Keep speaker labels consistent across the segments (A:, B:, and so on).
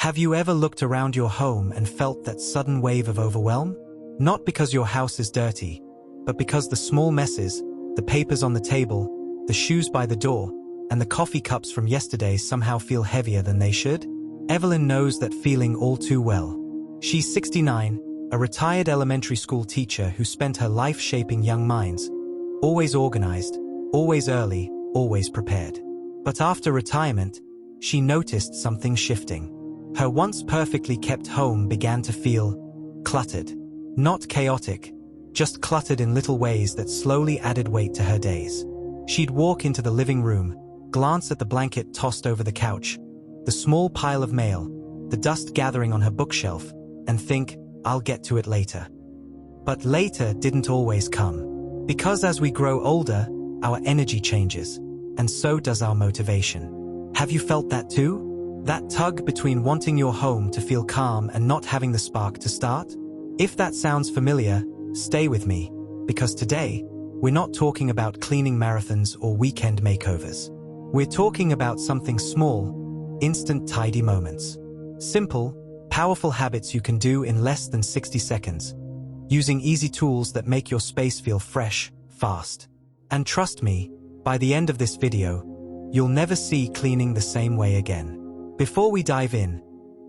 A: Have you ever looked around your home and felt that sudden wave of overwhelm? Not because your house is dirty, but because the small messes, the papers on the table, the shoes by the door, and the coffee cups from yesterday somehow feel heavier than they should? Evelyn knows that feeling all too well. She's 69, a retired elementary school teacher who spent her life shaping young minds, always organized, always early, always prepared. But after retirement, she noticed something shifting. Her once perfectly kept home began to feel cluttered. Not chaotic, just cluttered in little ways that slowly added weight to her days. She'd walk into the living room, glance at the blanket tossed over the couch, the small pile of mail, the dust gathering on her bookshelf, and think, I'll get to it later. But later didn't always come. Because as we grow older, our energy changes, and so does our motivation. Have you felt that too? That tug between wanting your home to feel calm and not having the spark to start? If that sounds familiar, stay with me, because today, we're not talking about cleaning marathons or weekend makeovers. We're talking about something small, instant tidy moments. Simple, powerful habits you can do in less than 60 seconds, using easy tools that make your space feel fresh, fast. And trust me, by the end of this video, you'll never see cleaning the same way again. Before we dive in,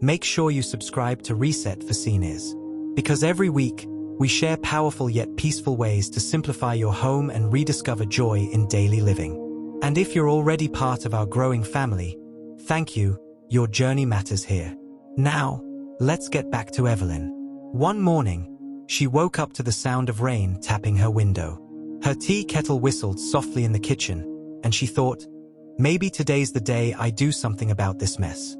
A: make sure you subscribe to Reset for Seniors, because every week, we share powerful yet peaceful ways to simplify your home and rediscover joy in daily living. And if you're already part of our growing family, thank you, your journey matters here. Now, let's get back to Evelyn. One morning, she woke up to the sound of rain tapping her window. Her tea kettle whistled softly in the kitchen, and she thought, maybe today's the day I do something about this mess.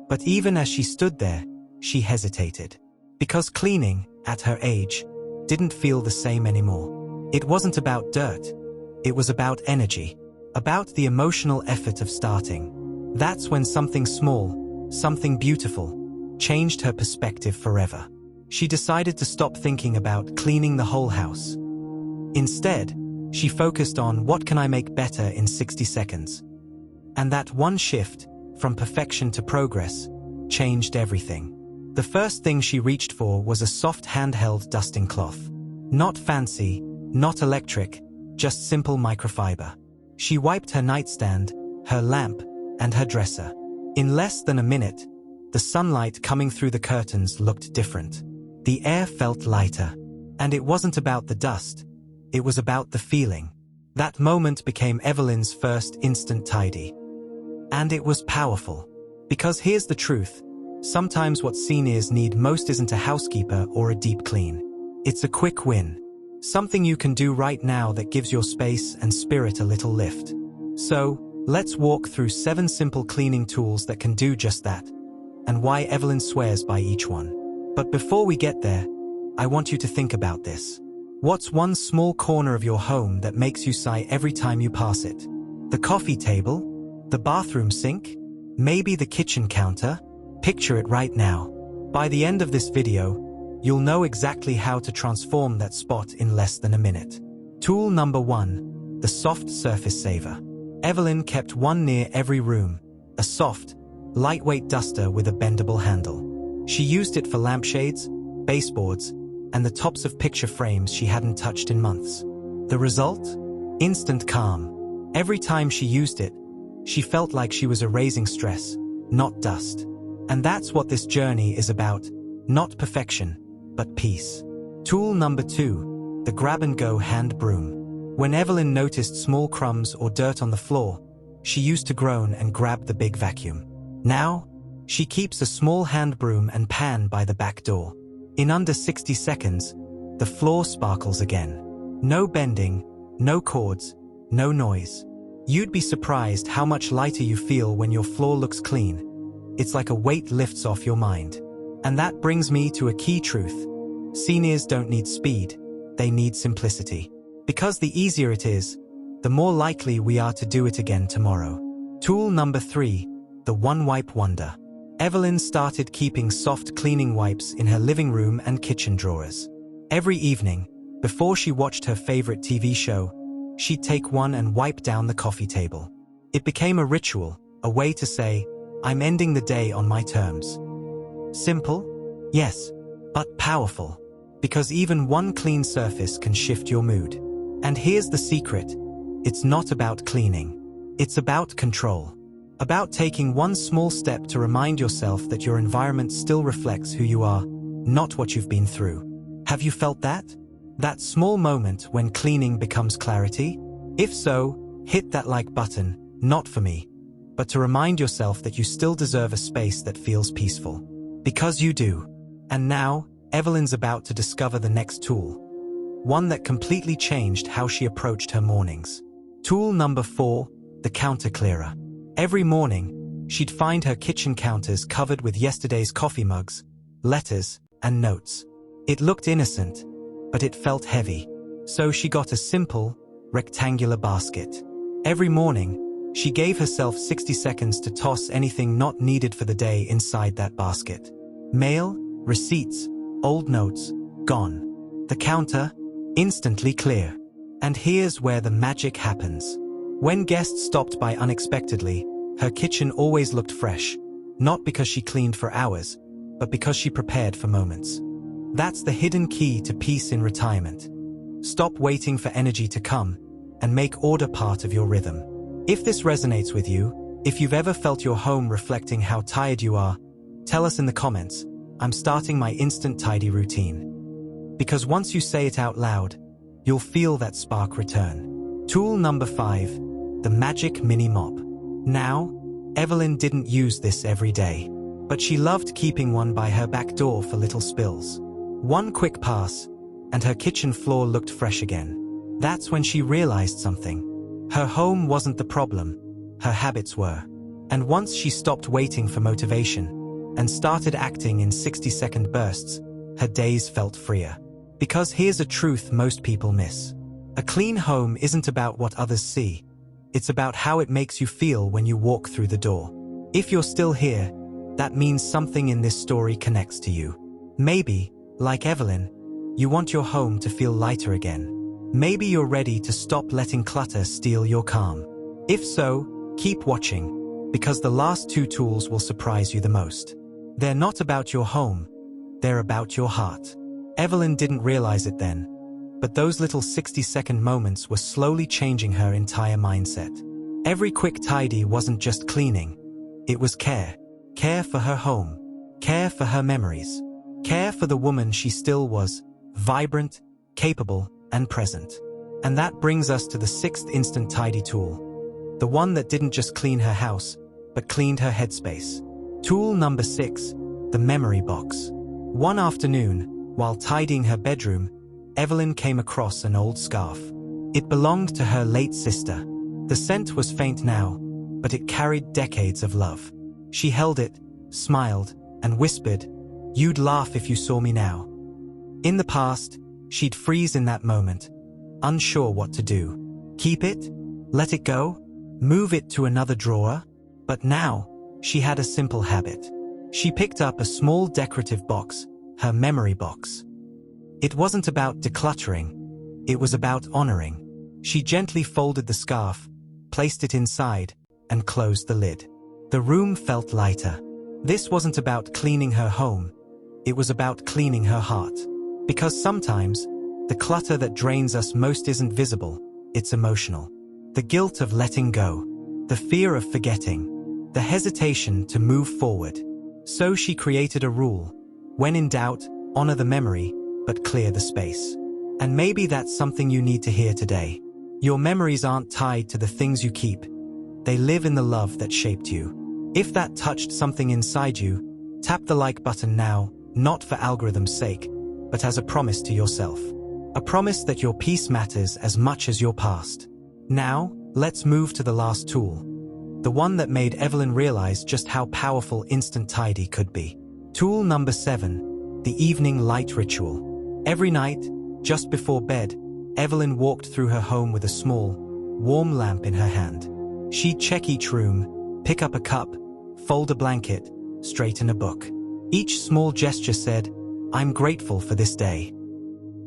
A: But even as she stood there, she hesitated. Because cleaning, at her age, didn't feel the same anymore. It wasn't about dirt. It was about energy. About the emotional effort of starting. That's when something small, something beautiful, changed her perspective forever. She decided to stop thinking about cleaning the whole house. Instead, she focused on what can I make better in 60 seconds. And that one shift, from perfection to progress, changed everything. The first thing she reached for was a soft handheld dusting cloth. Not fancy, not electric, just simple microfiber. She wiped her nightstand, her lamp, and her dresser. In less than a minute, the sunlight coming through the curtains looked different. The air felt lighter. And it wasn't about the dust. It was about the feeling. That moment became Evelyn's first instant tidy. And it was powerful. Because here's the truth. Sometimes what seniors need most isn't a housekeeper or a deep clean. It's a quick win. Something you can do right now that gives your space and spirit a little lift. So, let's walk through 7 simple cleaning tools that can do just that, and why Evelyn swears by each one. But before we get there, I want you to think about this. What's one small corner of your home that makes you sigh every time you pass it? The coffee table? The bathroom sink? Maybe the kitchen counter? Picture it right now. By the end of this video, you'll know exactly how to transform that spot in less than a minute. Tool number 1, the soft surface saver. Evelyn kept one near every room, a soft, lightweight duster with a bendable handle. She used it for lampshades, baseboards, and the tops of picture frames she hadn't touched in months. The result? Instant calm. Every time she used it, she felt like she was erasing stress, not dust. And that's what this journey is about, not perfection, but peace. Tool number 2, the grab-and-go hand broom. When Evelyn noticed small crumbs or dirt on the floor, she used to groan and grab the big vacuum. Now, she keeps a small hand broom and pan by the back door. In under 60 seconds, the floor sparkles again. No bending, no cords, no noise. You'd be surprised how much lighter you feel when your floor looks clean. It's like a weight lifts off your mind. And that brings me to a key truth. Seniors don't need speed, they need simplicity. Because the easier it is, the more likely we are to do it again tomorrow. Tool number 3, the one-wipe wonder. Evelyn started keeping soft cleaning wipes in her living room and kitchen drawers. Every evening, before she watched her favorite TV show, she'd take one and wipe down the coffee table. It became a ritual, a way to say, I'm ending the day on my terms. Simple? Yes, but powerful. Because even one clean surface can shift your mood. And here's the secret. It's not about cleaning. It's about control. About taking one small step to remind yourself that your environment still reflects who you are, not what you've been through. Have you felt that? That small moment when cleaning becomes clarity? If so, hit that like button, not for me, but to remind yourself that you still deserve a space that feels peaceful. Because you do. And now, Evelyn's about to discover the next tool. One that completely changed how she approached her mornings. Tool number 4, the counter clearer. Every morning, she'd find her kitchen counters covered with yesterday's coffee mugs, letters, and notes. It looked innocent, but it felt heavy. So she got a simple, rectangular basket. Every morning, she gave herself 60 seconds to toss anything not needed for the day inside that basket. Mail, receipts, old notes, gone. The counter, instantly clear. And here's where the magic happens. When guests stopped by unexpectedly, her kitchen always looked fresh, not because she cleaned for hours, but because she prepared for moments. That's the hidden key to peace in retirement. Stop waiting for energy to come, and make order part of your rhythm. If this resonates with you, if you've ever felt your home reflecting how tired you are, tell us in the comments. I'm starting my instant tidy routine. Because once you say it out loud, you'll feel that spark return. Tool number 5, the magic mini mop. Now, Evelyn didn't use this every day, but she loved keeping one by her back door for little spills. One quick pass, and her kitchen floor looked fresh again. That's when she realized something. Her home wasn't the problem, her habits were. And once she stopped waiting for motivation, and started acting in 60-second bursts, her days felt freer. Because here's a truth most people miss. A clean home isn't about what others see. It's about how it makes you feel when you walk through the door. If you're still here, that means something in this story connects to you. Maybe, like Evelyn, you want your home to feel lighter again. Maybe you're ready to stop letting clutter steal your calm. If so, keep watching, because the last 2 tools will surprise you the most. They're not about your home, they're about your heart. Evelyn didn't realize it then, but those little 60-second moments were slowly changing her entire mindset. Every quick tidy wasn't just cleaning, it was care. Care for her home, care for her memories, care for the woman she still was, vibrant, capable, and present. And that brings us to the 6th instant tidy tool. The one that didn't just clean her house, but cleaned her headspace. Tool number 6, the memory box. One afternoon, while tidying her bedroom, Evelyn came across an old scarf. It belonged to her late sister. The scent was faint now, but it carried decades of love. She held it, smiled, and whispered, "You'd laugh if you saw me now." In the past, she'd freeze in that moment, unsure what to do. Keep it? Let it go? Move it to another drawer? But now, she had a simple habit. She picked up a small decorative box, her memory box. It wasn't about decluttering, it was about honoring. She gently folded the scarf, placed it inside, and closed the lid. The room felt lighter. This wasn't about cleaning her home, it was about cleaning her heart. Because sometimes, the clutter that drains us most isn't visible, it's emotional. The guilt of letting go, the fear of forgetting, the hesitation to move forward. So she created a rule. When in doubt, honor the memory, but clear the space. And maybe that's something you need to hear today. Your memories aren't tied to the things you keep. They live in the love that shaped you. If that touched something inside you, tap the like button now, not for algorithm's sake, but as a promise to yourself. A promise that your peace matters as much as your past. Now, let's move to the last tool. The one that made Evelyn realize just how powerful instant tidy could be. Tool number 7, the evening light ritual. Every night, just before bed, Evelyn walked through her home with a small, warm lamp in her hand. She'd check each room, pick up a cup, fold a blanket, straighten a book. Each small gesture said, "I'm grateful for this day."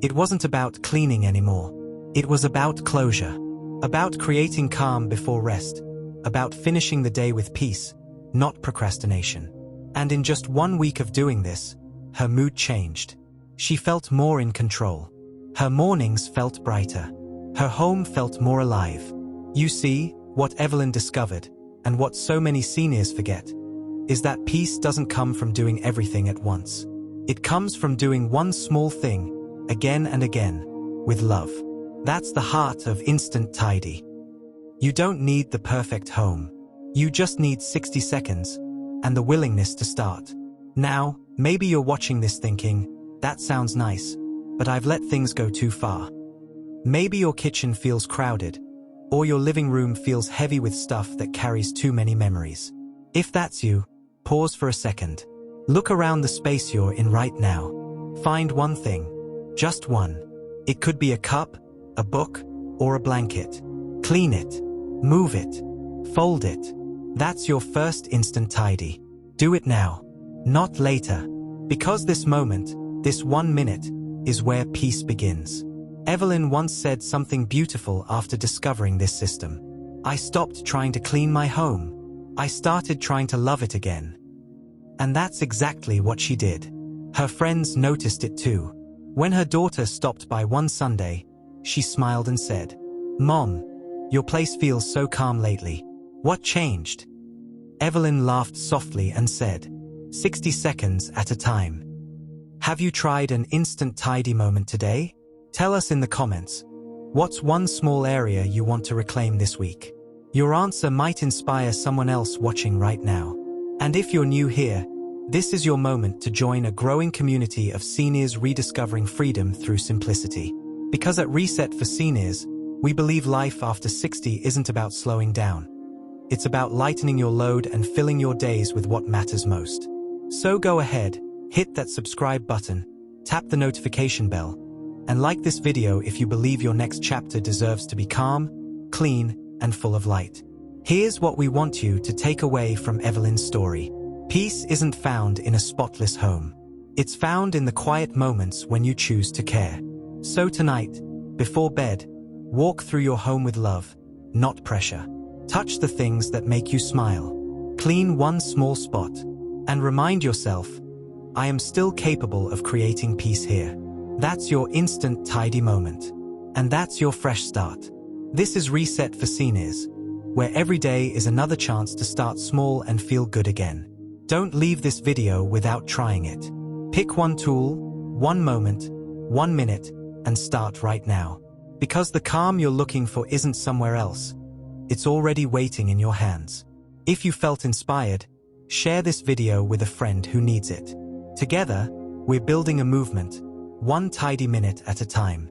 A: It wasn't about cleaning anymore. It was about closure. About creating calm before rest. About finishing the day with peace, not procrastination. And in just 1 week of doing this, her mood changed. She felt more in control. Her mornings felt brighter. Her home felt more alive. You see, what Evelyn discovered, and what so many seniors forget, is that peace doesn't come from doing everything at once. It comes from doing one small thing, again and again, with love. That's the heart of instant tidy. You don't need the perfect home. You just need 60 seconds, and the willingness to start. Now, maybe you're watching this thinking, that sounds nice, but I've let things go too far. Maybe your kitchen feels crowded, or your living room feels heavy with stuff that carries too many memories. If that's you, pause for a second. Look around the space you're in right now. Find one thing, just one. It could be a cup, a book, or a blanket. Clean it, move it, fold it. That's your first instant tidy. Do it now, not later. Because this moment, this 1 minute, is where peace begins. Evelyn once said something beautiful after discovering this system. I stopped trying to clean my home. I started trying to love it again. And that's exactly what she did. Her friends noticed it too. When her daughter stopped by one Sunday, she smiled and said, "Mom, your place feels so calm lately. What changed?" Evelyn laughed softly and said, 60 seconds at a time. Have you tried an instant tidy moment today? Tell us in the comments. What's one small area you want to reclaim this week? Your answer might inspire someone else watching right now. And if you're new here, this is your moment to join a growing community of seniors rediscovering freedom through simplicity. Because at Reset for Seniors, we believe life after 60 isn't about slowing down. It's about lightening your load and filling your days with what matters most. So go ahead, hit that subscribe button, tap the notification bell, and like this video if you believe your next chapter deserves to be calm, clean, and full of light. Here's what we want you to take away from Evelyn's story. Peace isn't found in a spotless home. It's found in the quiet moments when you choose to care. So tonight, before bed, walk through your home with love, not pressure. Touch the things that make you smile. Clean one small spot. And remind yourself, I am still capable of creating peace here. That's your instant tidy moment. And that's your fresh start. This is Reset for Seniors, where every day is another chance to start small and feel good again. Don't leave this video without trying it. Pick one tool, one moment, 1 minute, and start right now. Because the calm you're looking for isn't somewhere else. It's already waiting in your hands. If you felt inspired, share this video with a friend who needs it. Together, we're building a movement, one tidy minute at a time.